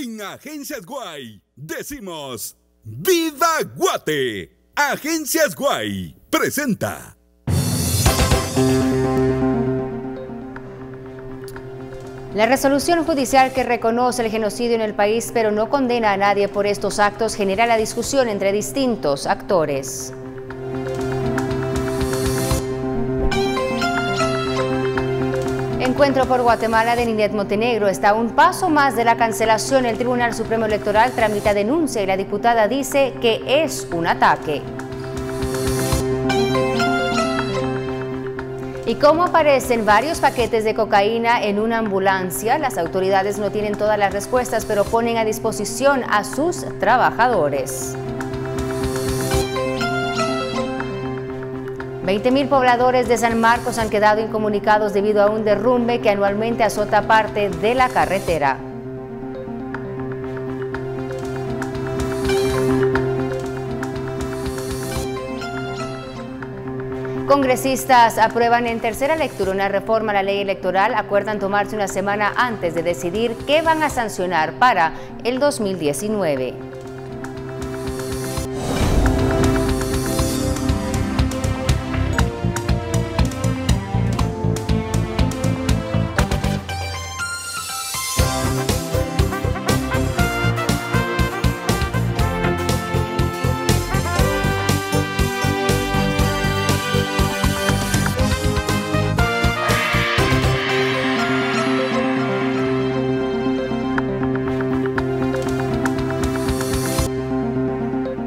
En Agencias Guay decimos ¡Viva Guate! Agencias Guay presenta. La resolución judicial que reconoce el genocidio en el país pero no condena a nadie por estos actos genera la discusión entre distintos actores. Encuentro por Guatemala de Ninette Montenegro está a un paso más de la cancelación. El Tribunal Supremo Electoral tramita denuncia y la diputada dice que es un ataque. ¿Y cómo aparecen varios paquetes de cocaína en una ambulancia? Las autoridades no tienen todas las respuestas, pero ponen a disposición a sus trabajadores. 20.000 pobladores de San Marcos han quedado incomunicados debido a un derrumbe que anualmente azota parte de la carretera. Congresistas aprueban en tercera lectura una reforma a la ley electoral. Acuerdan tomarse una semana antes de decidir qué van a sancionar para el 2019.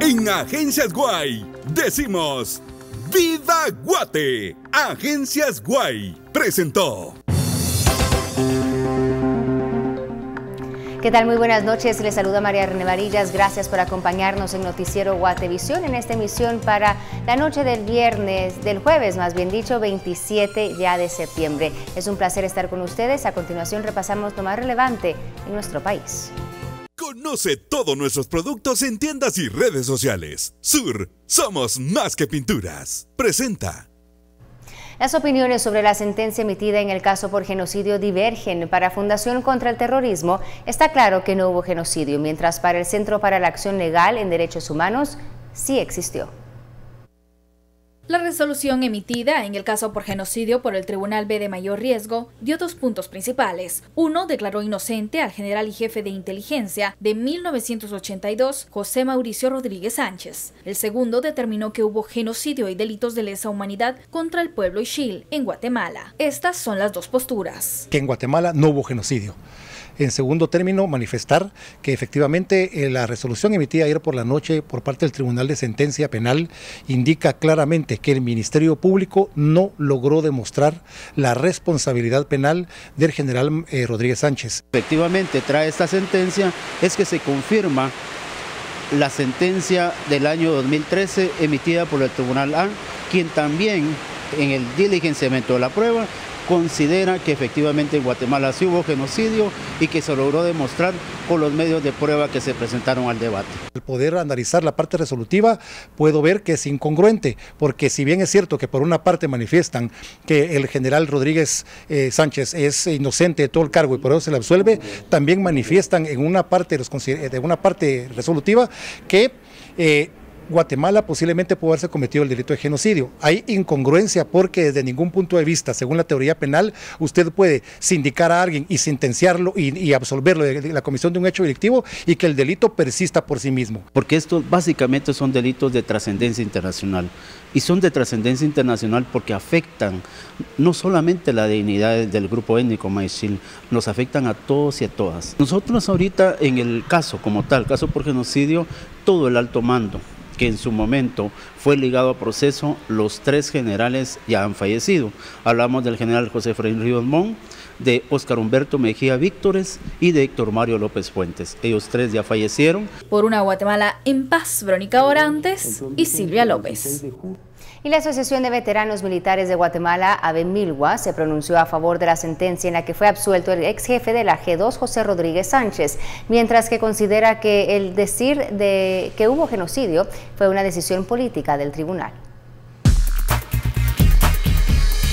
En Agencias Guay decimos ¡Viva Guate! Agencias Guay presentó. ¿Qué tal? Muy buenas noches, les saluda María René Varillas. Gracias por acompañarnos en Noticiero Guatevisión en esta emisión para la noche del jueves, más bien dicho, 27 ya de septiembre. Es un placer estar con ustedes. A continuación repasamos lo más relevante en nuestro país. Conoce todos nuestros productos en tiendas y redes sociales. Sur, somos más que pinturas. Presenta. Las opiniones sobre la sentencia emitida en el caso por genocidio divergen. Para Fundación contra el Terrorismo está claro que no hubo genocidio, mientras para el Centro para la Acción Legal en Derechos Humanos sí existió. La resolución emitida en el caso por genocidio por el Tribunal B de Mayor Riesgo dio dos puntos principales. Uno, declaró inocente al general y jefe de inteligencia de 1982, José Mauricio Rodríguez Sánchez. El segundo, determinó que hubo genocidio y delitos de lesa humanidad contra el pueblo Ixil en Guatemala. Estas son las dos posturas. Que en Guatemala no hubo genocidio. En segundo término, manifestar que efectivamente la resolución emitida ayer por la noche por parte del Tribunal de Sentencia Penal indica claramente que el Ministerio Público no logró demostrar la responsabilidad penal del general Rodríguez Sánchez. Efectivamente, trae esta sentencia es que se confirma la sentencia del año 2013 emitida por el Tribunal A, quien también en el diligenciamiento de la prueba considera que efectivamente en Guatemala sí hubo genocidio y que se logró demostrar con los medios de prueba que se presentaron al debate. Al poder analizar la parte resolutiva, puedo ver que es incongruente, porque si bien es cierto que por una parte manifiestan que el general Rodríguez Sánchez es inocente de todo el cargo y por eso se le absuelve, también manifiestan en una parte resolutiva que Guatemala posiblemente puede haberse cometido el delito de genocidio. Hay incongruencia porque desde ningún punto de vista, según la teoría penal, usted puede sindicar a alguien y sentenciarlo y absolverlo de la comisión de un hecho delictivo y que el delito persista por sí mismo. Porque estos básicamente son delitos de trascendencia internacional y son de trascendencia internacional porque afectan no solamente la dignidad del grupo étnico Maishil, nos afectan a todos y a todas. Nosotros ahorita en el caso como tal, caso por genocidio, todo el alto mando que en su momento fue ligado a proceso, los tres generales ya han fallecido. Hablamos del general José Efraín Ríos Montt, de Óscar Humberto Mejía Víctores y de Héctor Mario López Fuentes. Ellos tres ya fallecieron. Por una Guatemala en paz, Verónica Orantes y Silvia López. Y la Asociación de Veteranos Militares de Guatemala, AVEMILGUA, se pronunció a favor de la sentencia en la que fue absuelto el ex jefe de la G2, José Rodríguez Sánchez, mientras que considera que el decir de que hubo genocidio fue una decisión política del tribunal.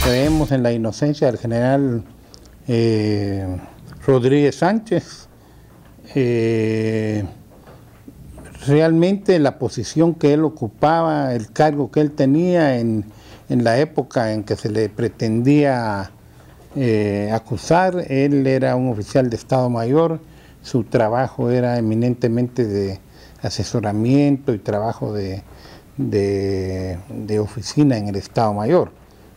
Creemos en la inocencia del general Rodríguez Sánchez. realmente la posición que él ocupaba, el cargo que él tenía en la época en que se le pretendía acusar, él era un oficial de Estado Mayor, su trabajo era eminentemente de asesoramiento y trabajo de oficina en el Estado Mayor.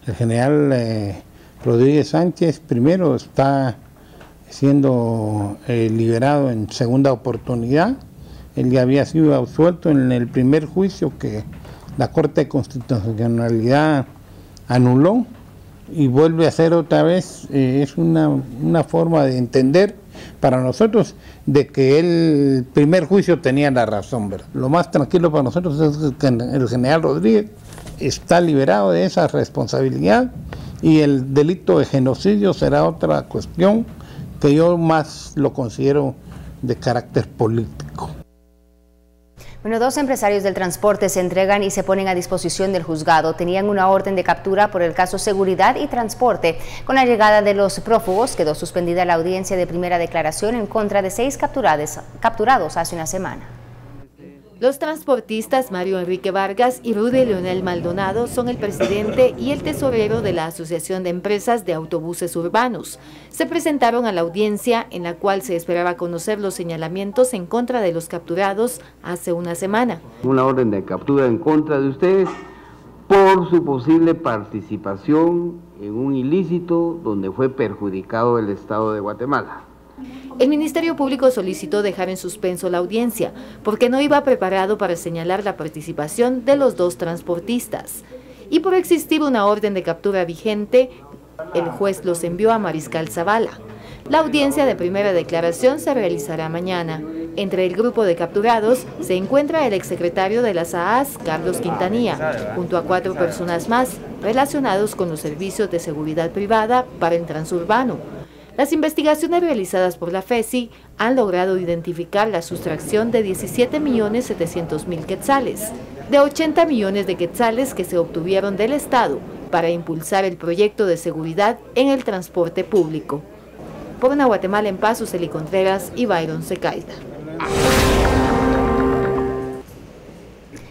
El general Rodríguez Sánchez primero está siendo liberado en segunda oportunidad. Él ya había sido absuelto en el primer juicio que la Corte de Constitucionalidad anuló y vuelve a ser otra vez. Es una forma de entender para nosotros de que el primer juicio tenía la razón, ¿verdad? Lo más tranquilo para nosotros es que el general Rodríguez está liberado de esa responsabilidad y el delito de genocidio será otra cuestión que yo más lo considero de carácter político. Bueno, 2 empresarios del transporte se entregan y se ponen a disposición del juzgado. Tenían una orden de captura por el caso Seguridad y Transporte. Con la llegada de los prófugos, quedó suspendida la audiencia de primera declaración en contra de 6 capturados hace una semana. Los transportistas Mario Enrique Vargas y Rudy Leonel Maldonado son el presidente y el tesorero de la Asociación de Empresas de Autobuses Urbanos. Se presentaron a la audiencia en la cual se esperaba conocer los señalamientos en contra de los capturados hace una semana. Una orden de captura en contra de ustedes por su posible participación en un ilícito donde fue perjudicado el Estado de Guatemala. El Ministerio Público solicitó dejar en suspenso la audiencia porque no iba preparado para señalar la participación de los 2 transportistas. Y por existir una orden de captura vigente, el juez los envió a Mariscal Zavala. La audiencia de primera declaración se realizará mañana. Entre el grupo de capturados se encuentra el exsecretario de las AAS, Carlos Quintanilla, junto a 4 personas más relacionados con los servicios de seguridad privada para el transurbano. Las investigaciones realizadas por la FESI han logrado identificar la sustracción de 17.700.000 quetzales, de 80 millones de quetzales que se obtuvieron del Estado para impulsar el proyecto de seguridad en el transporte público. Por una Guatemala en Paz, Suseli Contreras y Byron Secaida.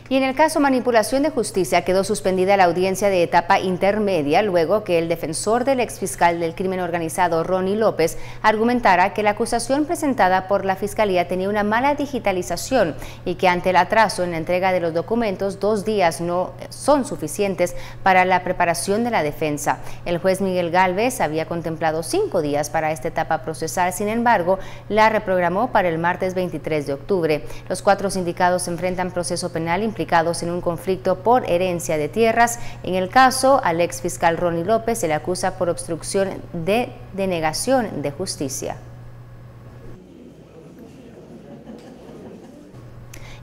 Y en el caso manipulación de justicia quedó suspendida la audiencia de etapa intermedia luego que el defensor del exfiscal del crimen organizado Ronnie López argumentara que la acusación presentada por la Fiscalía tenía una mala digitalización y que ante el atraso en la entrega de los documentos 2 días no son suficientes para la preparación de la defensa. El juez Miguel Gálvez había contemplado 5 días para esta etapa procesal, sin embargo la reprogramó para el martes 23 de octubre. Los 4 sindicados enfrentan proceso penal implicados en un conflicto por herencia de tierras. En el caso, al exfiscal Ronnie López se le acusa por obstrucción de denegación de justicia.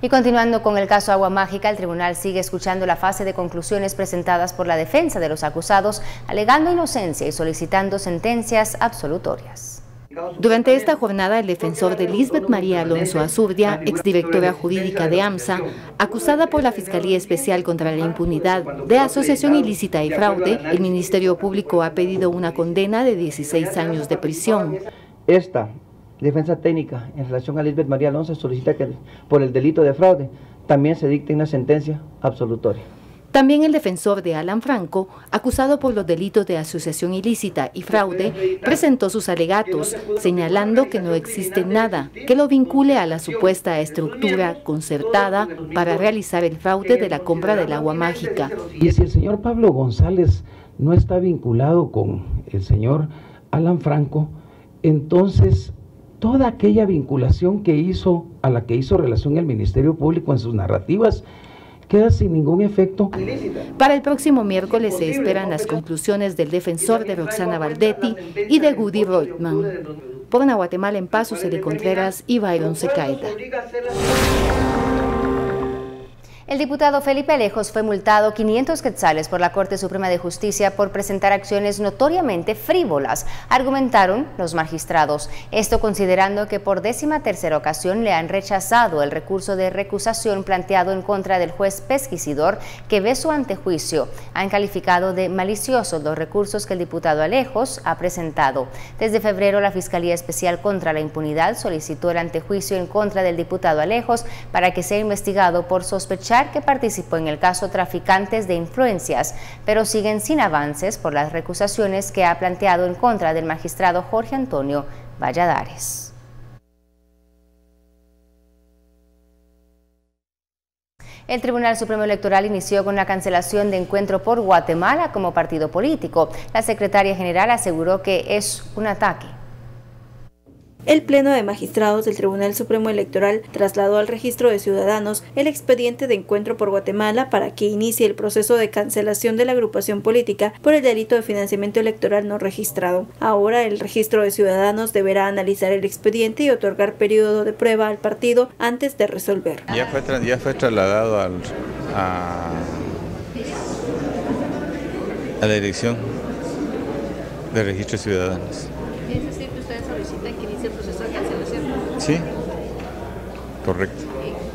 Y continuando con el caso Agua Mágica, el tribunal sigue escuchando la fase de conclusiones presentadas por la defensa de los acusados, alegando inocencia y solicitando sentencias absolutorias. Durante esta jornada, el defensor de Lisbeth María Alonso Azurdia, exdirectora jurídica de AMSA, acusada por la Fiscalía Especial contra la Impunidad de asociación ilícita y fraude, el Ministerio Público ha pedido una condena de 16 años de prisión. Esta defensa técnica en relación a Lisbeth María Alonso solicita que por el delito de fraude también se dicte una sentencia absolutoria. También el defensor de Alan Franco, acusado por los delitos de asociación ilícita y fraude, presentó sus alegatos, señalando que no existe nada que lo vincule a la supuesta estructura concertada para realizar el fraude de la compra del agua mágica. Y si el señor Pablo González no está vinculado con el señor Alan Franco, entonces toda aquella vinculación a la que hizo relación el Ministerio Público en sus narrativas queda sin ningún efecto. Para el próximo miércoles se esperan las conclusiones del defensor de Roxana Valdetti y de Woody Reutemann. Por una Guatemala en Paz, Suseli Contreras y Byron Secaida. El diputado Felipe Alejos fue multado 500 quetzales por la Corte Suprema de Justicia por presentar acciones notoriamente frívolas, argumentaron los magistrados. Esto considerando que por 13ª ocasión le han rechazado el recurso de recusación planteado en contra del juez pesquisidor que ve su antejuicio. Han calificado de maliciosos los recursos que el diputado Alejos ha presentado. Desde febrero, la Fiscalía Especial contra la Impunidad solicitó el antejuicio en contra del diputado Alejos para que sea investigado por sospechar que participó en el caso Traficantes de Influencias, pero siguen sin avances por las recusaciones que ha planteado en contra del magistrado Jorge Antonio Valladares. El Tribunal Supremo Electoral inició con la cancelación de Encuentro por Guatemala como partido político. La secretaria general aseguró que es un ataque. El Pleno de Magistrados del Tribunal Supremo Electoral trasladó al Registro de Ciudadanos el expediente de Encuentro por Guatemala para que inicie el proceso de cancelación de la agrupación política por el delito de financiamiento electoral no registrado. Ahora el Registro de Ciudadanos deberá analizar el expediente y otorgar periodo de prueba al partido antes de resolver. Ya fue trasladado a la dirección de Registro de Ciudadanos. ¿Es decir que ustedes solicitan que inicie el proceso de cancelación? Sí, correcto.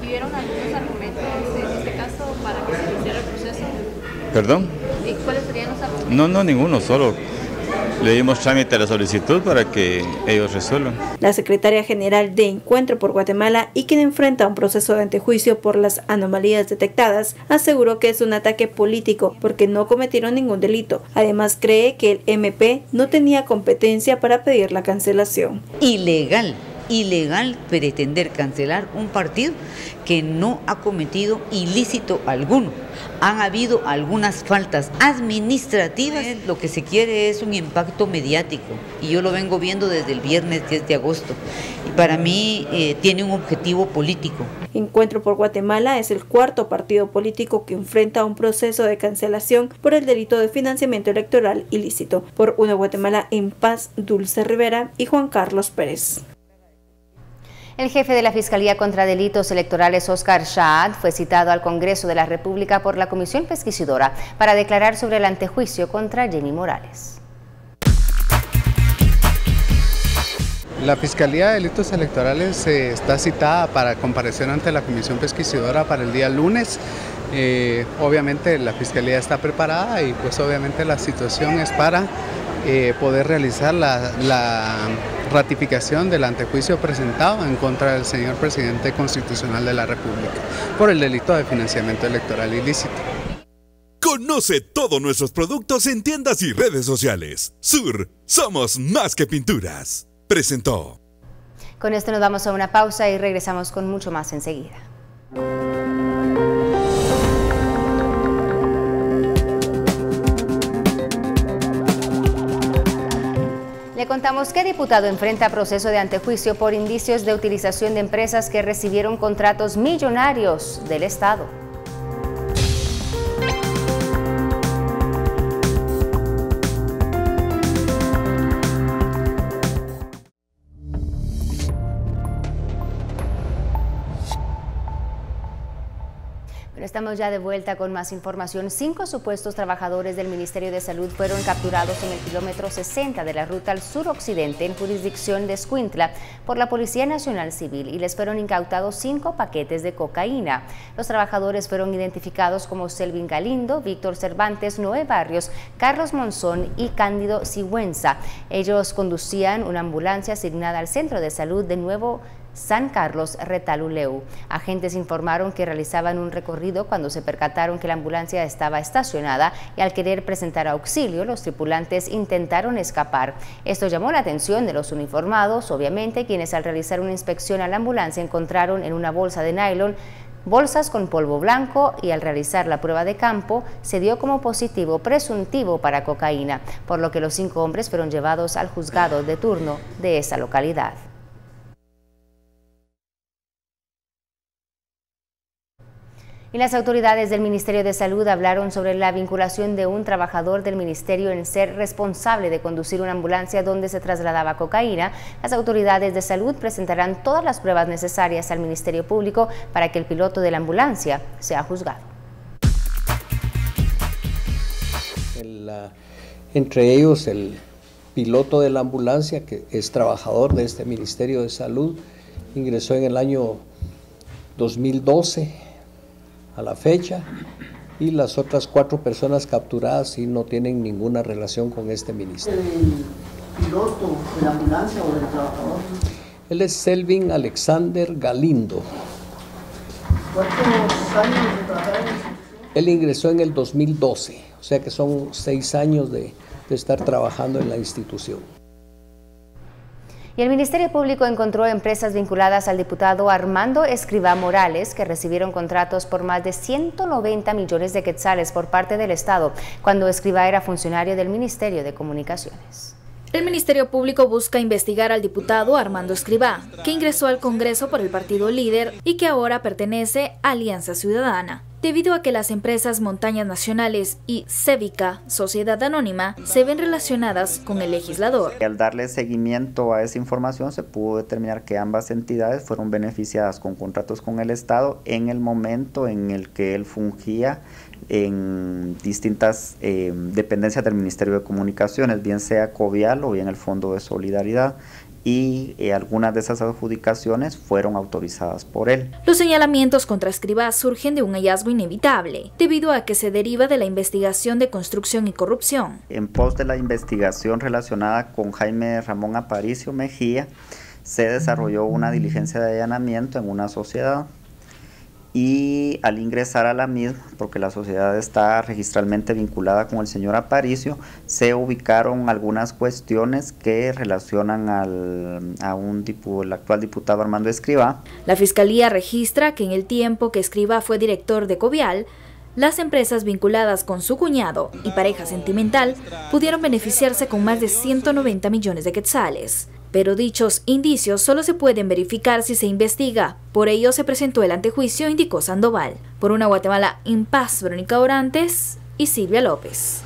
¿Tuvieron algunos argumentos en este caso para que se iniciara el proceso? ¿Perdón? ¿Y cuáles serían los argumentos? No, ninguno, solo le dimos trámite a la solicitud para que ellos resuelvan. La secretaria general de Encuentro por Guatemala y quien enfrenta un proceso de antejuicio por las anomalías detectadas, aseguró que es un ataque político porque no cometieron ningún delito. Además cree que el MP no tenía competencia para pedir la cancelación. Ilegal pretender cancelar un partido que no ha cometido ilícito alguno. Han habido algunas faltas administrativas. Lo que se quiere es un impacto mediático y yo lo vengo viendo desde el viernes 10 de agosto. Y para mí tiene un objetivo político. Encuentro por Guatemala es el cuarto partido político que enfrenta un proceso de cancelación por el delito de financiamiento electoral ilícito. Por Una Guatemala en Paz, Dulce Rivera y Juan Carlos Pérez. El jefe de la Fiscalía contra Delitos Electorales, Oscar Shahad, fue citado al Congreso de la República por la Comisión Pesquisidora para declarar sobre el antejuicio contra Jenny Morales. La Fiscalía de Delitos Electorales está citada para comparecer ante la Comisión Pesquisidora para el día lunes. Obviamente la Fiscalía está preparada y pues obviamente la situación es para poder realizar la ratificación del antejuicio presentado en contra del señor presidente constitucional de la República por el delito de financiamiento electoral ilícito. Conoce todos nuestros productos en tiendas y redes sociales. Sur, somos más que pinturas. Presentó. Con esto nos vamos a una pausa y regresamos con mucho más enseguida. Le contamos que diputado enfrenta proceso de antejuicio por indicios de utilización de empresas que recibieron contratos millonarios del Estado. Estamos ya de vuelta con más información. 5 supuestos trabajadores del Ministerio de Salud fueron capturados en el kilómetro 60 de la ruta al suroccidente en jurisdicción de Escuintla por la Policía Nacional Civil y les fueron incautados 5 paquetes de cocaína. Los trabajadores fueron identificados como Selvin Galindo, Víctor Cervantes, Noé Barrios, Carlos Monzón y Cándido Sigüenza. Ellos conducían una ambulancia asignada al Centro de Salud de Nuevo San Carlos Retaluleu. Agentes informaron que realizaban un recorrido cuando se percataron que la ambulancia estaba estacionada y al querer presentar auxilio, los tripulantes intentaron escapar. Esto llamó la atención de los uniformados, obviamente, quienes al realizar una inspección a la ambulancia encontraron en una bolsa de nylon bolsas con polvo blanco y al realizar la prueba de campo se dio como positivo presuntivo para cocaína, por lo que los 5 hombres fueron llevados al juzgado de turno de esa localidad. Y las autoridades del Ministerio de Salud hablaron sobre la vinculación de un trabajador del ministerio en ser responsable de conducir una ambulancia donde se trasladaba cocaína. Las autoridades de salud presentarán todas las pruebas necesarias al Ministerio Público para que el piloto de la ambulancia sea juzgado. Entre ellos el piloto de la ambulancia, que es trabajador de este Ministerio de Salud, ingresó en el año 2012 a la fecha, y las otras 4 personas capturadas sí no tienen ninguna relación con este ministerio. ¿El piloto de la ambulancia o del trabajador? Él es Selvin Alexander Galindo. ¿Cuántos años de trabajar en la institución? Él ingresó en el 2012, o sea que son 6 años de estar trabajando en la institución. Y el Ministerio Público encontró empresas vinculadas al diputado Armando Escrivá Morales que recibieron contratos por más de 190 millones de quetzales por parte del Estado cuando Escrivá era funcionario del Ministerio de Comunicaciones. El Ministerio Público busca investigar al diputado Armando Escrivá, que ingresó al Congreso por el partido Líder y que ahora pertenece a Alianza Ciudadana, debido a que las empresas Montañas Nacionales y Cévica, Sociedad Anónima, se ven relacionadas con el legislador. Al darle seguimiento a esa información se pudo determinar que ambas entidades fueron beneficiadas con contratos con el Estado en el momento en el que él fungía en distintas dependencias del Ministerio de Comunicaciones, bien sea Covial o bien el Fondo de Solidaridad, y algunas de esas adjudicaciones fueron autorizadas por él. Los señalamientos contra Escrivá surgen de un hallazgo inevitable, debido a que se deriva de la investigación de construcción y corrupción. En pos de la investigación relacionada con Jaime Ramón Aparicio Mejía, se desarrolló una diligencia de allanamiento en una sociedad, y al ingresar a la misma, porque la sociedad está registralmente vinculada con el señor Aparicio, se ubicaron algunas cuestiones que relacionan al actual diputado Armando Escrivá. La Fiscalía registra que en el tiempo que Escrivá fue director de Covial, las empresas vinculadas con su cuñado y pareja sentimental pudieron beneficiarse con más de 190 millones de quetzales. Pero dichos indicios solo se pueden verificar si se investiga. Por ello se presentó el antejuicio, indicó Sandoval. Por una Guatemala en paz, Verónica Orantes y Silvia López.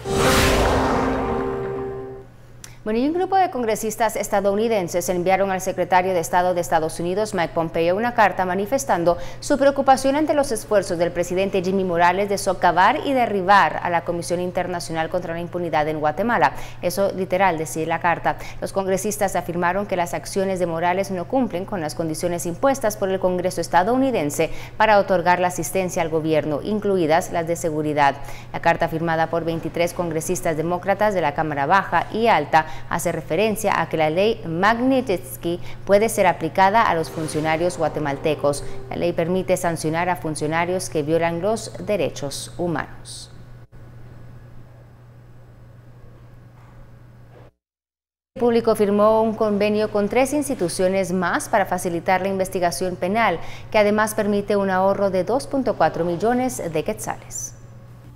Bueno, y un grupo de congresistas estadounidenses enviaron al secretario de Estado de Estados Unidos, Mike Pompeo, una carta manifestando su preocupación ante los esfuerzos del presidente Jimmy Morales de socavar y derribar a la Comisión Internacional contra la Impunidad en Guatemala. Eso literal decía la carta. Los congresistas afirmaron que las acciones de Morales no cumplen con las condiciones impuestas por el Congreso estadounidense para otorgar la asistencia al gobierno, incluidas las de seguridad. La carta, firmada por 23 congresistas demócratas de la Cámara Baja y Alta, hace referencia a que la ley Magnitsky puede ser aplicada a los funcionarios guatemaltecos. La ley permite sancionar a funcionarios que violan los derechos humanos. El público firmó un convenio con 3 instituciones más para facilitar la investigación penal, que además permite un ahorro de 2.4 millones de quetzales.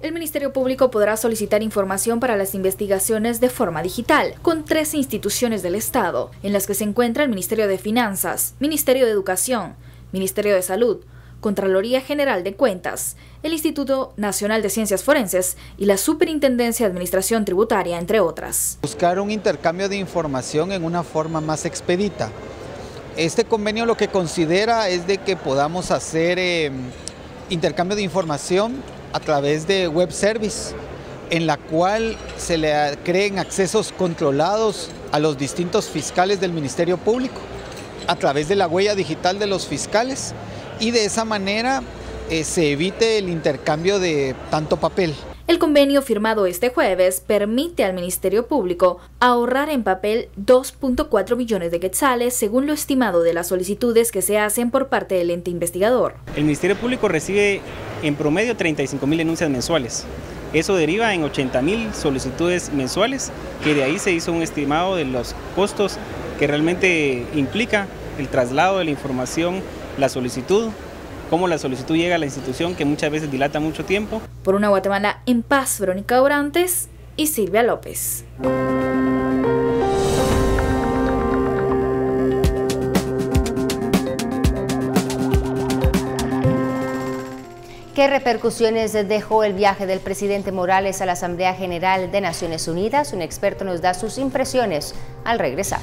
El Ministerio Público podrá solicitar información para las investigaciones de forma digital, con 3 instituciones del Estado, en las que se encuentra el Ministerio de Finanzas, Ministerio de Educación, Ministerio de Salud, Contraloría General de Cuentas, el Instituto Nacional de Ciencias Forenses y la Superintendencia de Administración Tributaria, entre otras. Buscar un intercambio de información en una forma más expedita. Este convenio lo que considera es de que podamos hacer intercambio de información a través de web service, en la cual se le creen accesos controlados a los distintos fiscales del Ministerio Público, a través de la huella digital de los fiscales, y de esa manera se evite el intercambio de tanto papel. El convenio firmado este jueves permite al Ministerio Público ahorrar en papel 2.4 millones de quetzales, según lo estimado de las solicitudes que se hacen por parte del ente investigador. El Ministerio Público recibe en promedio 35.000 denuncias mensuales. Eso deriva en 80.000 solicitudes mensuales, que de ahí se hizo un estimado de los costos que realmente implica el traslado de la información, la solicitud, cómo la solicitud llega a la institución, que muchas veces dilata mucho tiempo. Por una Guatemala en paz, Verónica Orantes y Silvia López. ¿Qué repercusiones dejó el viaje del presidente Morales a la Asamblea General de Naciones Unidas? Un experto nos da sus impresiones al regresar.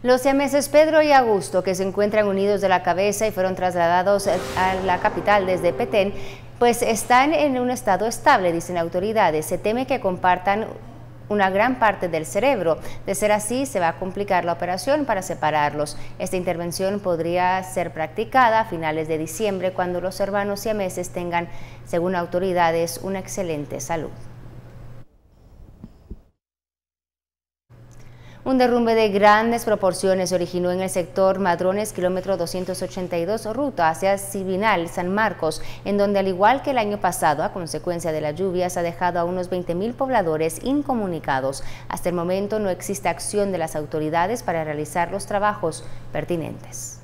Los siameses Pedro y Augusto, que se encuentran unidos de la cabeza y fueron trasladados a la capital desde Petén, pues están en un estado estable, dicen autoridades. Se teme que compartan una gran parte del cerebro. De ser así, se va a complicar la operación para separarlos. Esta intervención podría ser practicada a finales de diciembre, cuando los hermanos siameses tengan, según autoridades, una excelente salud. Un derrumbe de grandes proporciones se originó en el sector Madrones, kilómetro 282, ruta hacia Sibinal, San Marcos, en donde, al igual que el año pasado, a consecuencia de las lluvias, ha dejado a unos 20.000 pobladores incomunicados. Hasta el momento no existe acción de las autoridades para realizar los trabajos pertinentes.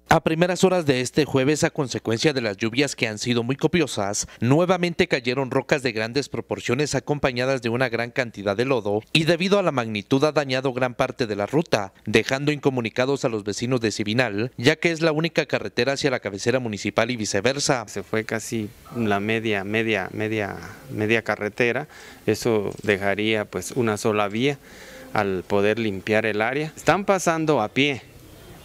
A primeras horas de este jueves, a consecuencia de las lluvias que han sido muy copiosas, nuevamente cayeron rocas de grandes proporciones acompañadas de una gran cantidad de lodo, y debido a la magnitud ha dañado gran parte de la ruta, dejando incomunicados a los vecinos de Sibinal, ya que es la única carretera hacia la cabecera municipal y viceversa. Se fue casi la media carretera. Eso dejaría pues una sola vía al poder limpiar el área. Están pasando a pie,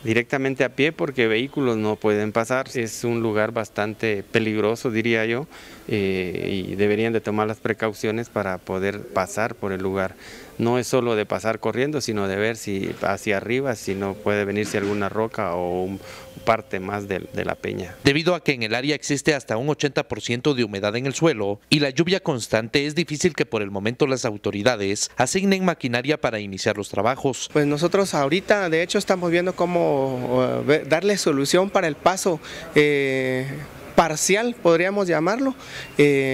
directamente a pie, porque vehículos no pueden pasar. Es un lugar bastante peligroso, diría yo, y deberían de tomar las precauciones para poder pasar por el lugar. No es solo de pasar corriendo, sino de ver si hacia arriba, si no puede venirse alguna roca o parte más de la peña. Debido a que en el área existe hasta un 80% de humedad en el suelo y la lluvia constante, es difícil que por el momento las autoridades asignen maquinaria para iniciar los trabajos. Pues nosotros ahorita, de hecho, estamos viendo cómo darle solución para el paso parcial, podríamos llamarlo,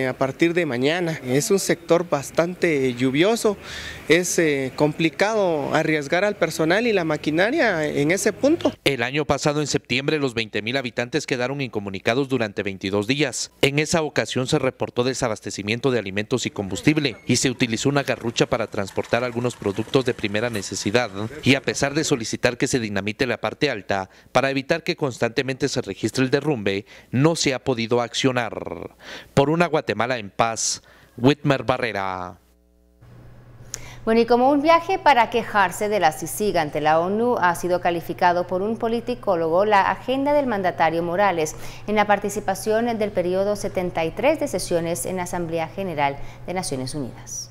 a partir de mañana. Es un sector bastante lluvioso, es complicado arriesgar al personal y la maquinaria en ese punto. El año pasado, en septiembre, los 20.000 habitantes quedaron incomunicados durante 22 días. En esa ocasión se reportó desabastecimiento de alimentos y combustible, y se utilizó una garrucha para transportar algunos productos de primera necesidad, y a pesar de solicitar que se dinamite la parte alta para evitar que constantemente se registre el derrumbe, no se ha podido accionar. Por una Guatemala en paz, Whitmer Barrera. Bueno, y como un viaje para quejarse de la CICIG ante la ONU ha sido calificado por un politicólogo la agenda del mandatario Morales en la participación del periodo 73 de sesiones en la Asamblea General de Naciones Unidas.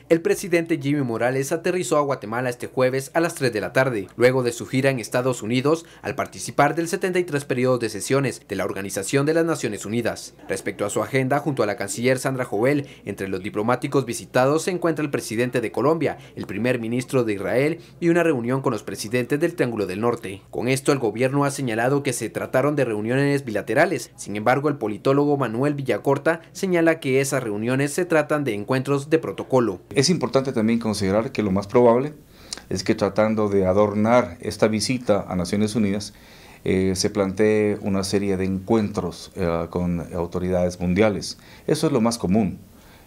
El presidente Jimmy Morales aterrizó a Guatemala este jueves a las 3 de la tarde, luego de su gira en Estados Unidos al participar del 73 periodo de sesiones de la Organización de las Naciones Unidas. Respecto a su agenda, junto a la canciller Sandra Jovel, entre los diplomáticos visitados se encuentra el presidente de Colombia, el primer ministro de Israel y una reunión con los presidentes del Triángulo del Norte. Con esto, el gobierno ha señalado que se trataron de reuniones bilaterales. Sin embargo, el politólogo Manuel Villacorta señala que esas reuniones se tratan de encuentros de protocolo. Es importante también considerar que lo más probable es que, tratando de adornar esta visita a Naciones Unidas, se plantee una serie de encuentros con autoridades mundiales. Eso es lo más común.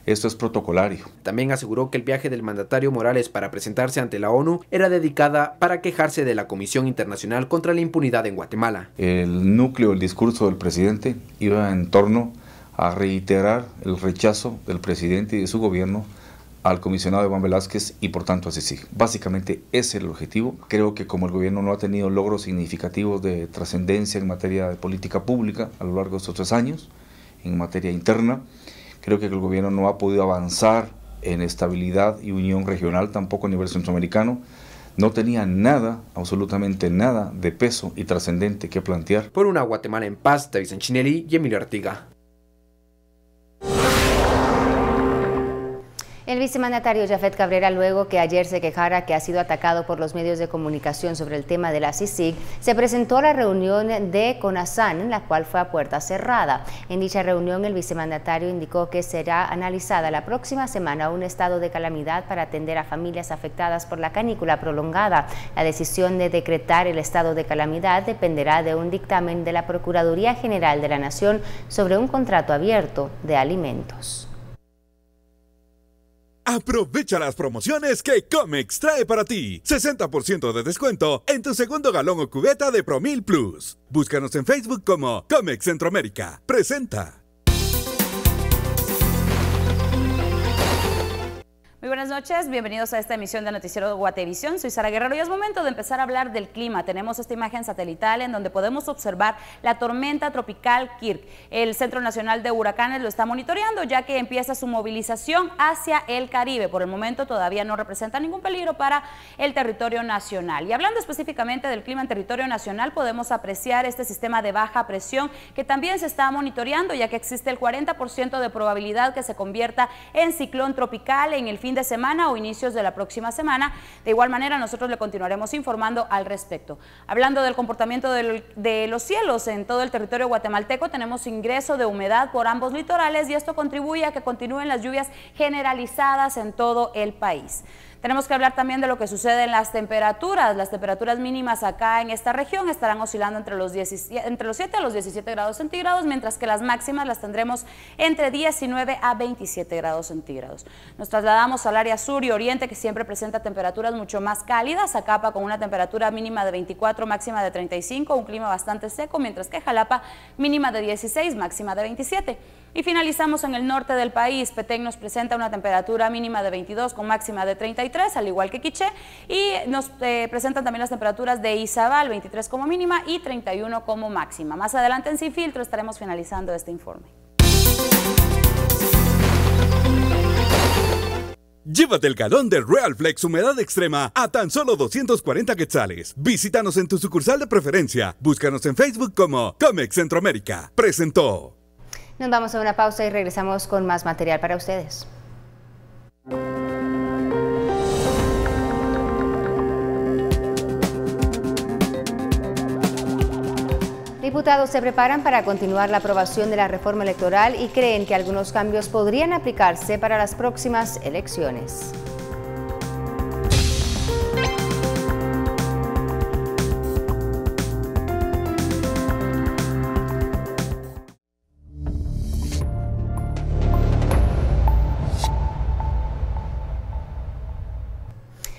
Esto es protocolario. También aseguró que el viaje del mandatario Morales para presentarse ante la ONU era dedicada para quejarse de la Comisión Internacional contra la Impunidad en Guatemala. El núcleo del discurso del presidente iba en torno a reiterar el rechazo del presidente y de su gobierno al comisionado Iván Velázquez y por tanto a CICIG. Básicamente ese es el objetivo. Creo que como el gobierno no ha tenido logros significativos de trascendencia en materia de política pública a lo largo de estos 3 años, en materia interna, creo que el gobierno no ha podido avanzar en estabilidad y unión regional, tampoco a nivel centroamericano. No tenía nada, absolutamente nada de peso y trascendente que plantear. Por una Guatemala en paz, David Sanchinelli y Emilio Artiga. El vicemandatario Jafet Cabrera, luego que ayer se quejara que ha sido atacado por los medios de comunicación sobre el tema de la CICIG, se presentó a la reunión de CONASAN, la cual fue a puerta cerrada. En dicha reunión, el vicemandatario indicó que será analizada la próxima semana un estado de calamidad para atender a familias afectadas por la canícula prolongada. La decisión de decretar el estado de calamidad dependerá de un dictamen de la Procuraduría General de la Nación sobre un contrato abierto de alimentos. Aprovecha las promociones que Comex trae para ti. 60% de descuento en tu segundo galón o cubeta de Promil Plus. Búscanos en Facebook como Comex Centroamérica. Presenta. Muy buenas noches, bienvenidos a esta emisión de Noticiero Guatevisión. Soy Sara Guerrero y es momento de empezar a hablar del clima. Tenemos esta imagen satelital en donde podemos observar la tormenta tropical Kirk. El Centro Nacional de Huracanes lo está monitoreando ya que empieza su movilización hacia el Caribe. Por el momento todavía no representa ningún peligro para el territorio nacional. Y hablando específicamente del clima en territorio nacional, podemos apreciar este sistema de baja presión que también se está monitoreando ya que existe el 40% de probabilidad que se convierta en ciclón tropical en el fin de semana o inicios de la próxima semana. De igual manera, nosotros le continuaremos informando al respecto. Hablando del comportamiento de los cielos en todo el territorio guatemalteco, tenemos ingreso de humedad por ambos litorales y esto contribuye a que continúen las lluvias generalizadas en todo el país. Tenemos que hablar también de lo que sucede en las temperaturas. Las temperaturas mínimas acá en esta región estarán oscilando entre los 7 a los 17 grados centígrados, mientras que las máximas las tendremos entre 19 a 27 grados centígrados. Nos trasladamos al área sur y oriente, que siempre presenta temperaturas mucho más cálidas. Acapa con una temperatura mínima de 24, máxima de 35, un clima bastante seco, mientras que Jalapa mínima de 16, máxima de 27. Y finalizamos en el norte del país. Petén nos presenta una temperatura mínima de 22 con máxima de 33, al igual que Quiché, y nos presentan también las temperaturas de Izabal, 23 como mínima y 31 como máxima. Más adelante en Sin Filtro estaremos finalizando este informe. Llévate el galón de Real Flex Humedad Extrema a tan solo 240 quetzales. Visítanos en tu sucursal de preferencia. Búscanos en Facebook como Comex Centroamérica. Presentó. Nos vamos a una pausa y regresamos con más material para ustedes. Diputados se preparan para continuar la aprobación de la reforma electoral y creen que algunos cambios podrían aplicarse para las próximas elecciones.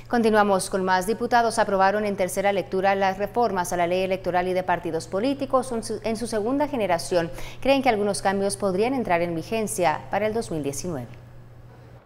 Continuamos con más. Diputados aprobaron en tercera lectura las reformas a la ley electoral y de partidos políticos en su segunda generación. Creen que algunos cambios podrían entrar en vigencia para el 2019.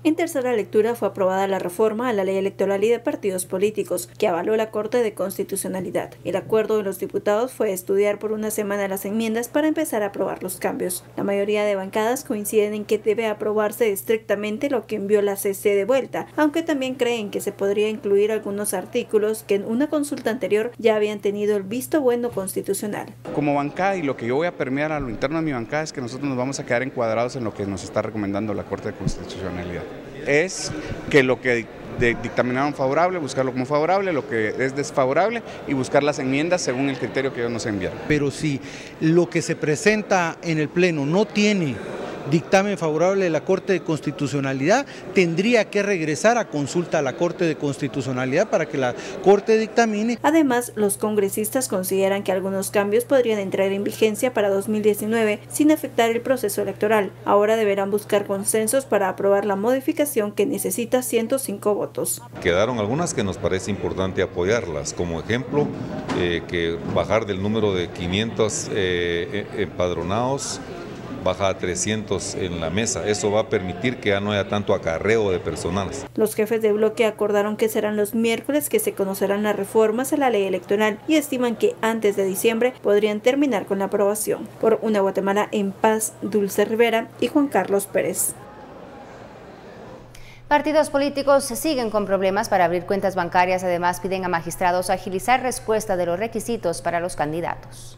En tercera lectura fue aprobada la reforma a la ley electoral y de partidos políticos que avaló la Corte de Constitucionalidad. El acuerdo de los diputados fue estudiar por una semana las enmiendas para empezar a aprobar los cambios. La mayoría de bancadas coinciden en que debe aprobarse estrictamente lo que envió la CC de vuelta, aunque también creen que se podría incluir algunos artículos que en una consulta anterior ya habían tenido el visto bueno constitucional. Como bancada, y lo que yo voy a permear a lo interno de mi bancada es que nosotros nos vamos a quedar encuadrados en lo que nos está recomendando la Corte de Constitucionalidad. Es que lo que dictaminaron favorable, buscarlo como favorable, lo que es desfavorable y buscar las enmiendas según el criterio que ellos nos enviaron. Pero si lo que se presenta en el Pleno no tiene dictamen favorable de la Corte de Constitucionalidad, tendría que regresar a consulta a la Corte de Constitucionalidad para que la Corte dictamine. Además, los congresistas consideran que algunos cambios podrían entrar en vigencia para 2019 sin afectar el proceso electoral. Ahora deberán buscar consensos para aprobar la modificación que necesita 105 votos. Quedaron algunas que nos parece importante apoyarlas, como ejemplo, que bajar del número de 500 empadronados baja a 300 en la mesa. Eso va a permitir que ya no haya tanto acarreo de personas. Los jefes de bloque acordaron que serán los miércoles que se conocerán las reformas a la ley electoral y estiman que antes de diciembre podrían terminar con la aprobación. Por una Guatemala en paz, Dulce Rivera y Juan Carlos Pérez. Partidos políticos siguen con problemas para abrir cuentas bancarias. Además, piden a magistrados agilizar respuesta de los requisitos para los candidatos.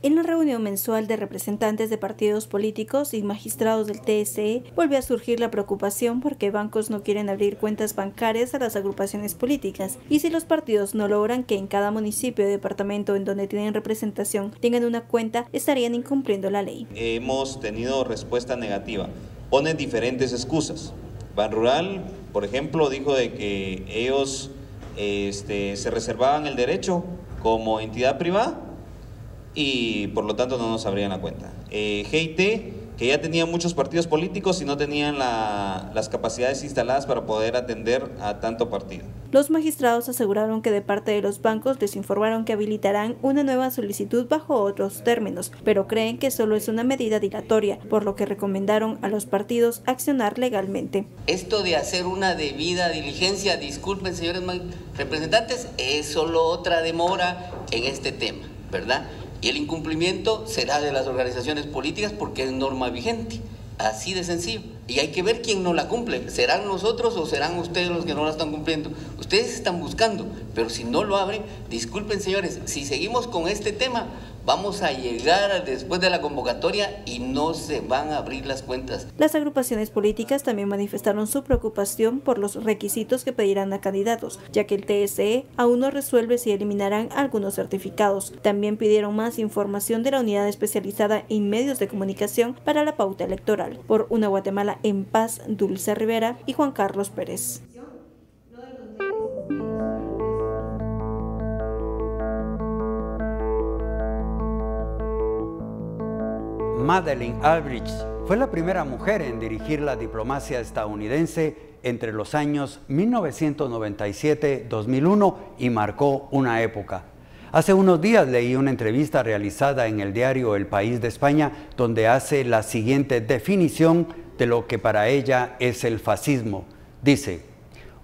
En la reunión mensual de representantes de partidos políticos y magistrados del TSE, volvió a surgir la preocupación porque bancos no quieren abrir cuentas bancarias a las agrupaciones políticas, y si los partidos no logran que en cada municipio o departamento en donde tienen representación tengan una cuenta, estarían incumpliendo la ley. Hemos tenido respuesta negativa. Ponen diferentes excusas. Ban Rural, por ejemplo, dijo de que ellos se reservaban el derecho como entidad privada y por lo tanto no nos abrían la cuenta. GIT que ya tenían muchos partidos políticos y no tenían las capacidades instaladas para poder atender a tanto partido. Los magistrados aseguraron que de parte de los bancos les informaron que habilitarán una nueva solicitud bajo otros términos, pero creen que solo es una medida dilatoria, por lo que recomendaron a los partidos accionar legalmente. Esto de hacer una debida diligencia, disculpen señores representantes, es solo otra demora en este tema, ¿verdad? Y el incumplimiento será de las organizaciones políticas porque es norma vigente, así de sencillo. Y hay que ver quién no la cumple, ¿serán nosotros o serán ustedes los que no la están cumpliendo? Ustedes están buscando, pero si no lo abren, disculpen señores, si seguimos con este tema, vamos a llegar después de la convocatoria y no se van a abrir las cuentas. Las agrupaciones políticas también manifestaron su preocupación por los requisitos que pedirán a candidatos, ya que el TSE aún no resuelve si eliminarán algunos certificados. También pidieron más información de la unidad especializada en medios de comunicación para la pauta electoral. Por una Guatemala en paz, Dulce Rivera y Juan Carlos Pérez. Madeleine Albright fue la primera mujer en dirigir la diplomacia estadounidense entre los años 1997-2001 y marcó una época. Hace unos días leí una entrevista realizada en el diario El País de España donde hace la siguiente definición de lo que para ella es el fascismo. Dice,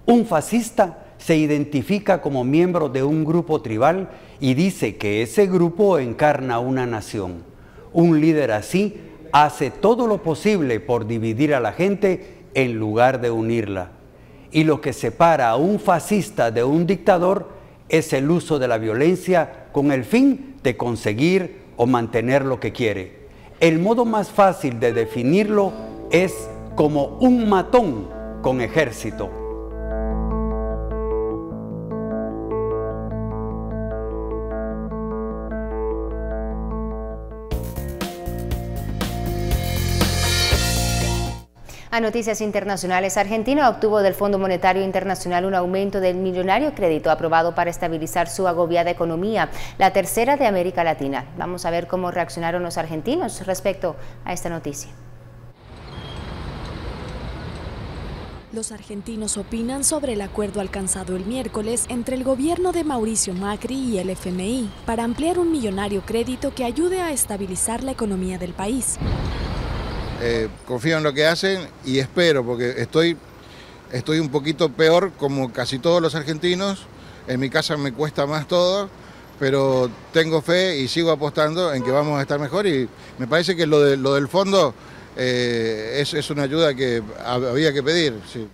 un fascista se identifica como miembro de un grupo tribal y dice que ese grupo encarna una nación. Un líder así hace todo lo posible por dividir a la gente en lugar de unirla. Y lo que separa a un fascista de un dictador es el uso de la violencia con el fin de conseguir o mantener lo que quiere. El modo más fácil de definirlo es como un matón con ejército. A noticias internacionales, Argentina obtuvo del Fondo Monetario Internacional un aumento del millonario crédito aprobado para estabilizar su agobiada economía, la tercera de América Latina. Vamos a ver cómo reaccionaron los argentinos respecto a esta noticia. Los argentinos opinan sobre el acuerdo alcanzado el miércoles entre el gobierno de Mauricio Macri y el FMI para ampliar un millonario crédito que ayude a estabilizar la economía del país. Confío en lo que hacen y espero, porque estoy un poquito peor como casi todos los argentinos. En mi casa me cuesta más todo, pero tengo fe y sigo apostando en que vamos a estar mejor y me parece que lo del fondo es una ayuda que había que pedir. Sí.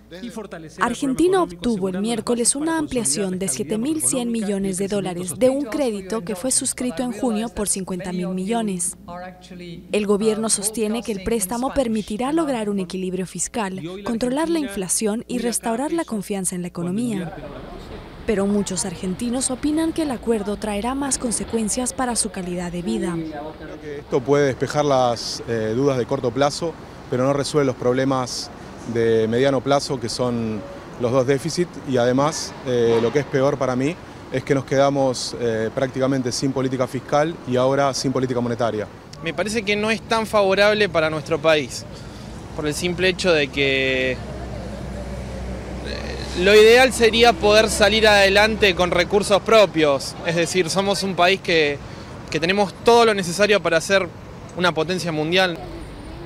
Argentina obtuvo el miércoles una ampliación de 7.100 millones de dólares de un crédito que fue suscrito en junio por 50.000 millones. El gobierno sostiene que el préstamo permitirá lograr un equilibrio fiscal, controlar la inflación y restaurar la confianza en la economía. Pero muchos argentinos opinan que el acuerdo traerá más consecuencias para su calidad de vida. Creo que esto puede despejar las dudas de corto plazo, pero no resuelve los problemas de mediano plazo, que son los dos déficits, y además, lo que es peor para mí, es que nos quedamos prácticamente sin política fiscal y ahora sin política monetaria. Me parece que no es tan favorable para nuestro país, por el simple hecho de que lo ideal sería poder salir adelante con recursos propios, es decir, somos un país que tenemos todo lo necesario para ser una potencia mundial.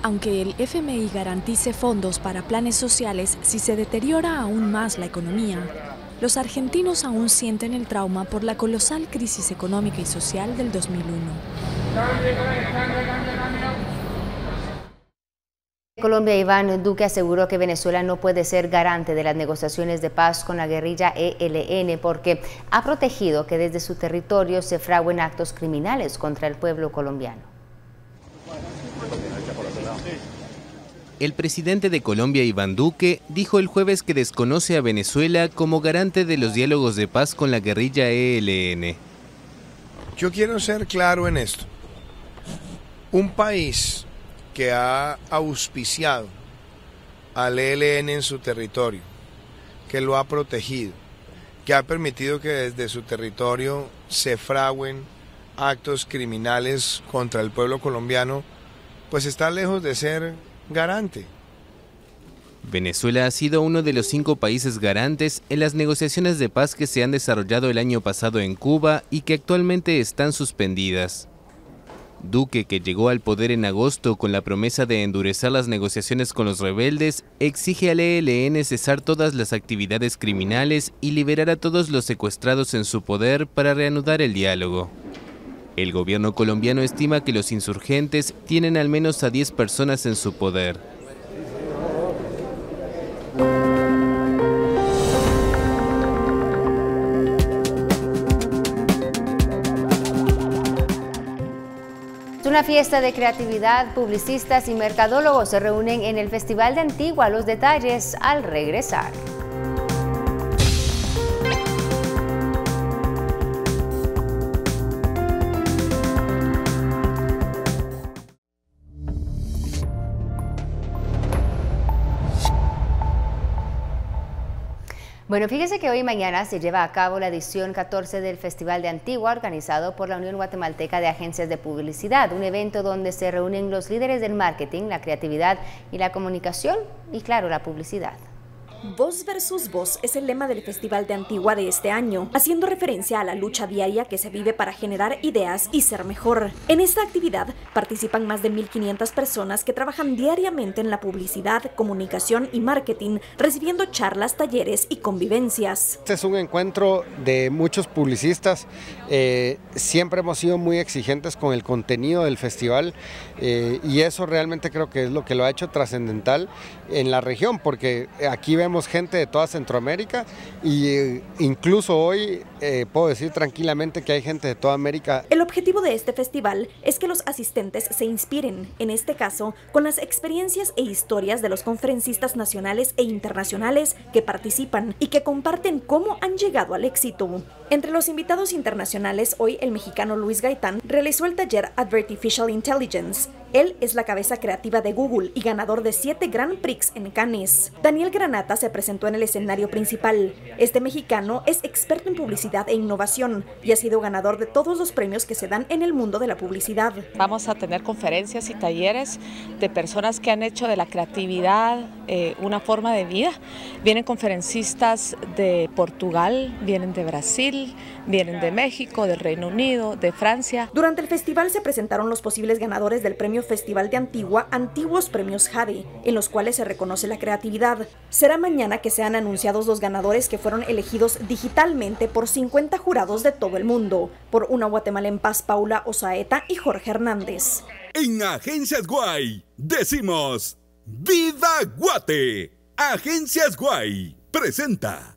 Aunque el FMI garantice fondos para planes sociales si se deteriora aún más la economía, los argentinos aún sienten el trauma por la colosal crisis económica y social del 2001. Colombia, Iván Duque aseguró que Venezuela no puede ser garante de las negociaciones de paz con la guerrilla ELN porque ha protegido que desde su territorio se fraguen actos criminales contra el pueblo colombiano. El presidente de Colombia, Iván Duque, dijo el jueves que desconoce a Venezuela como garante de los diálogos de paz con la guerrilla ELN. Yo quiero ser claro en esto. Un país que ha auspiciado al ELN en su territorio, que lo ha protegido, que ha permitido que desde su territorio se fraguen actos criminales contra el pueblo colombiano, pues está lejos de ser garante. Venezuela ha sido uno de los 5 países garantes en las negociaciones de paz que se han desarrollado el año pasado en Cuba y que actualmente están suspendidas. Duque, que llegó al poder en agosto con la promesa de endurecer las negociaciones con los rebeldes, exige al ELN cesar todas las actividades criminales y liberar a todos los secuestrados en su poder para reanudar el diálogo. El gobierno colombiano estima que los insurgentes tienen al menos a 10 personas en su poder. Una fiesta de creatividad, publicistas y mercadólogos se reúnen en el Festival de Antigua. Los detalles al regresar. Bueno, fíjese que hoy y mañana se lleva a cabo la edición 14 del Festival de Antigua, organizado por la Unión Guatemalteca de Agencias de Publicidad, un evento donde se reúnen los líderes del marketing, la creatividad y la comunicación y, claro, la publicidad. Voz versus voz es el lema del Festival de Antigua de este año, haciendo referencia a la lucha diaria que se vive para generar ideas y ser mejor. En esta actividad participan más de 1.500 personas que trabajan diariamente en la publicidad, comunicación y marketing, recibiendo charlas, talleres y convivencias. Este es un encuentro de muchos publicistas. Siempre hemos sido muy exigentes con el contenido del festival y eso realmente creo que es lo que lo ha hecho trascendental en la región, porque aquí vemos gente de toda Centroamérica y incluso hoy puedo decir tranquilamente que hay gente de toda América. El objetivo de este festival es que los asistentes se inspiren, en este caso, con las experiencias e historias de los conferencistas nacionales e internacionales que participan y que comparten cómo han llegado al éxito. Entre los invitados internacionales, hoy el mexicano Luis Gaitán realizó el taller Artificial Intelligence. Él es la cabeza creativa de Google y ganador de 7 Grand Prix en Cannes. Daniel Granata se presentó en el escenario principal. Este mexicano es experto en publicidad e innovación y ha sido ganador de todos los premios que se dan en el mundo de la publicidad. Vamos a tener conferencias y talleres de personas que han hecho de la creatividad una forma de vida. Vienen conferencistas de Portugal, vienen de Brasil, vienen de México, del Reino Unido, de Francia. Durante el festival se presentaron los posibles ganadores del premio Festival de Antigua, Antiguos Premios Jade, en los cuales se reconoce la creatividad. Será mañana que sean anunciados los ganadores que fueron elegidos digitalmente por 50 jurados de todo el mundo. Por Una Guatemala en Paz, Paula Osaeta y Jorge Hernández. En Agencias Guay decimos ¡Viva Guate! Agencias Guay presenta.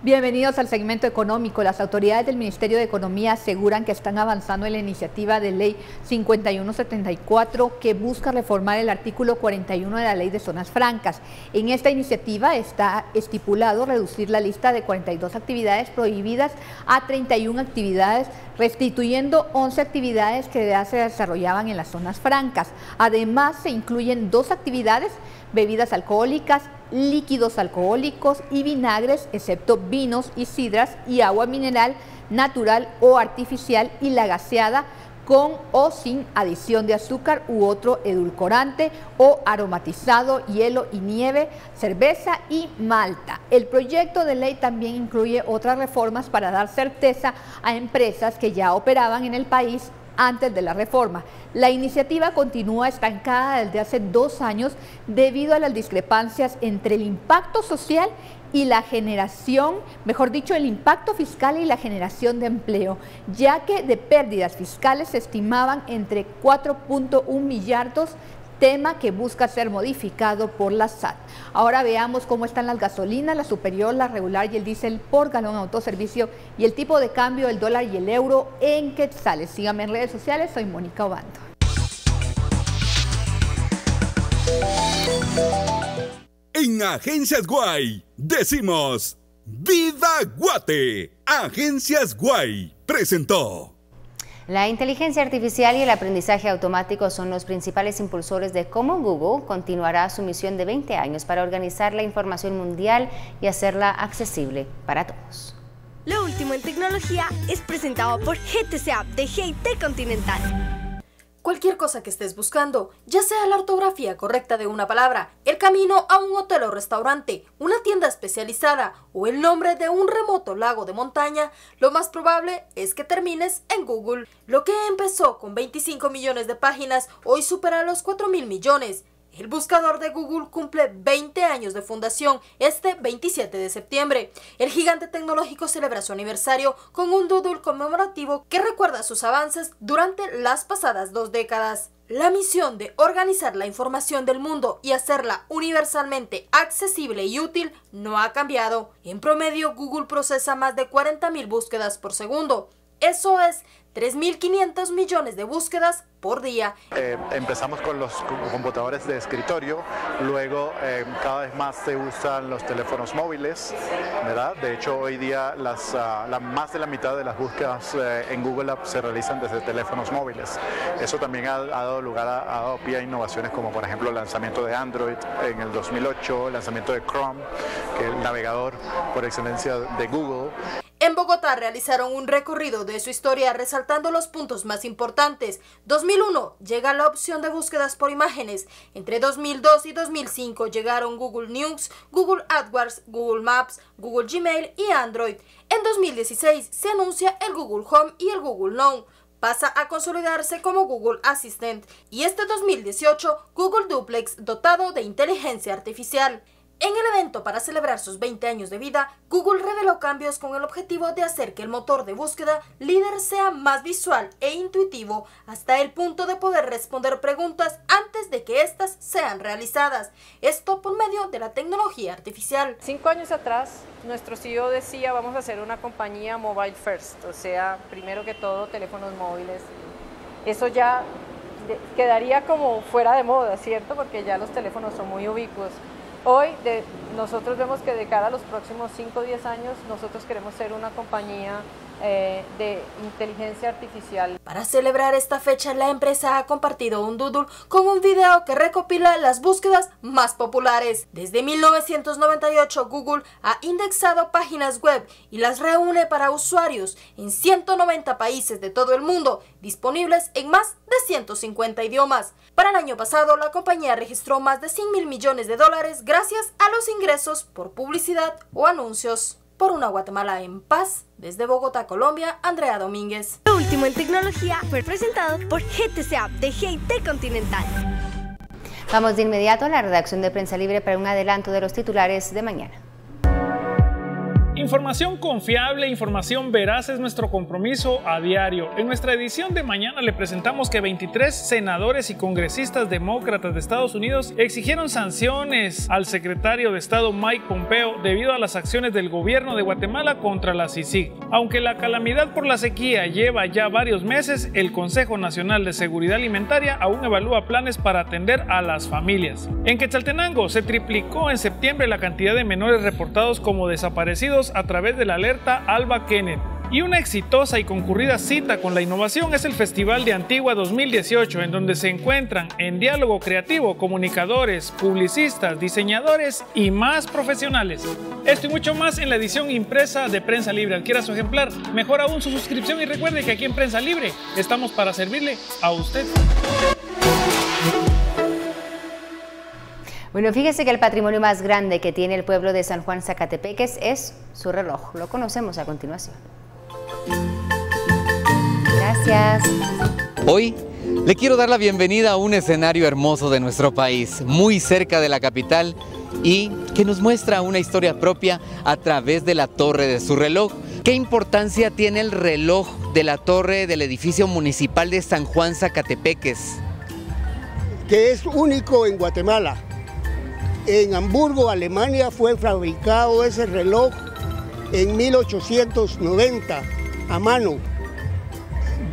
Bienvenidos al segmento económico. Las autoridades del Ministerio de Economía aseguran que están avanzando en la iniciativa de ley 5174 que busca reformar el artículo 41 de la Ley de Zonas Francas. En esta iniciativa está estipulado reducir la lista de 42 actividades prohibidas a 31 actividades, restituyendo 11 actividades que ya se desarrollaban en las zonas francas. Además, se incluyen 2 actividades: bebidas alcohólicas, líquidos alcohólicos y vinagres, excepto vinos y sidras, y agua mineral natural o artificial y la gaseada con o sin adición de azúcar u otro edulcorante o aromatizado, hielo y nieve, cerveza y malta. El proyecto de ley también incluye otras reformas para dar certeza a empresas que ya operaban en el país antes de la reforma. La iniciativa continúa estancada desde hace 2 años debido a las discrepancias entre el impacto social y la generación, mejor dicho, el impacto fiscal y la generación de empleo, ya que de pérdidas fiscales se estimaban entre 4.1 millardos, tema que busca ser modificado por la SAT. Ahora veamos cómo están las gasolinas, la superior, la regular y el diésel por galón autoservicio y el tipo de cambio del dólar y el euro en quetzales. Síganme en redes sociales, soy Mónica Obando. En Agencias Guay decimos ¡Viva Guate! Agencias Guay presentó. La inteligencia artificial y el aprendizaje automático son los principales impulsores de cómo Google continuará su misión de 20 años para organizar la información mundial y hacerla accesible para todos. Lo último último en tecnología es presentado por GTC App de GIT Continental. Cualquier cosa que estés buscando, ya sea la ortografía correcta de una palabra, el camino a un hotel o restaurante, una tienda especializada o el nombre de un remoto lago de montaña, lo más probable es que termines en Google. Lo que empezó con 25 millones de páginas, hoy supera los 4.000 millones. El buscador de Google cumple 20 años de fundación este 27 de septiembre. El gigante tecnológico celebra su aniversario con un doodle conmemorativo que recuerda sus avances durante las pasadas 2 décadas. La misión de organizar la información del mundo y hacerla universalmente accesible y útil no ha cambiado. En promedio, Google procesa más de 40.000 búsquedas por segundo. Eso es 3.500 millones de búsquedas por día. Empezamos con los computadores de escritorio, luego cada vez más se usan los teléfonos móviles, ¿verdad? De hecho, hoy día más de la mitad de las búsquedas en Google Apps se realizan desde teléfonos móviles. Eso también ha dado lugar ha dado pie a innovaciones como por ejemplo el lanzamiento de Android en el 2008, el lanzamiento de Chrome, que es el navegador por excelencia de Google. En Bogotá realizaron un recorrido de su historia resaltando los puntos más importantes. 2001 llega la opción de búsquedas por imágenes. Entre 2002 y 2005 llegaron Google News, Google AdWords, Google Maps, Google Gmail y Android. En 2016 se anuncia el Google Home y el Google Now. Pasa a consolidarse como Google Assistant. Y este 2018 Google Duplex dotado de inteligencia artificial. En el evento para celebrar sus 20 años de vida, Google reveló cambios con el objetivo de hacer que el motor de búsqueda líder sea más visual e intuitivo, hasta el punto de poder responder preguntas antes de que éstas sean realizadas. Esto por medio de la tecnología artificial. 5 años atrás, nuestro CEO decía, vamos a hacer una compañía mobile first, o sea, primero que todo, teléfonos móviles. Eso ya quedaría como fuera de moda, ¿cierto? Porque ya los teléfonos son muy ubicuos. Hoy nosotros vemos que de cara a los próximos 5 o 10 años nosotros queremos ser una compañía de inteligencia artificial. Para celebrar esta fecha, la empresa ha compartido un doodle con un video que recopila las búsquedas más populares. Desde 1998, Google ha indexado páginas web y las reúne para usuarios en 190 países de todo el mundo, disponibles en más de 150 idiomas. Para el año pasado, la compañía registró más de $100.000 millones gracias a los ingresos por publicidad o anuncios. Por una Guatemala en paz, desde Bogotá, Colombia, Andrea Domínguez. Lo último en tecnología fue presentado por GTC App de GIT Continental. Vamos de inmediato a la redacción de Prensa Libre para un adelanto de los titulares de mañana. Información confiable, información veraz es nuestro compromiso a diario. En nuestra edición de mañana le presentamos que 23 senadores y congresistas demócratas de Estados Unidos exigieron sanciones al secretario de Estado Mike Pompeo debido a las acciones del gobierno de Guatemala contra la CICIG. Aunque la calamidad por la sequía lleva ya varios meses, el Consejo Nacional de Seguridad Alimentaria aún evalúa planes para atender a las familias. En Quetzaltenango se triplicó en septiembre la cantidad de menores reportados como desaparecidos a través de la alerta Alba Kenneth. Y una exitosa y concurrida cita con la innovación es el Festival de Antigua 2018, en donde se encuentran en diálogo creativo comunicadores, publicistas, diseñadores y más profesionales. Esto y mucho más en la edición impresa de Prensa Libre. Adquiera su ejemplar, mejor aún su suscripción y recuerde que aquí en Prensa Libre estamos para servirle a usted. Bueno, fíjese que el patrimonio más grande que tiene el pueblo de San Juan Zacatepeques es su reloj. Lo conocemos a continuación. Gracias. Hoy le quiero dar la bienvenida a un escenario hermoso de nuestro país, muy cerca de la capital y que nos muestra una historia propia a través de la torre de su reloj. ¿Qué importancia tiene el reloj de la torre del edificio municipal de San Juan Zacatepeques? Que es único en Guatemala. En Hamburgo, Alemania, fue fabricado ese reloj en 1890 a mano.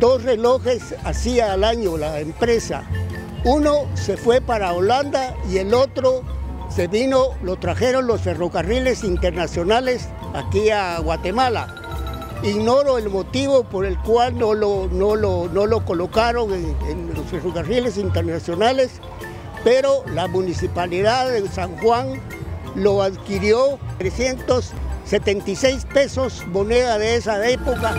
2 relojes hacía al año la empresa. Uno se fue para Holanda y el otro se vino, lo trajeron los ferrocarriles internacionales aquí a Guatemala. Ignoro el motivo por el cual no lo colocaron en los ferrocarriles internacionales, pero la municipalidad de San Juan lo adquirió 376 pesos, moneda de esa época.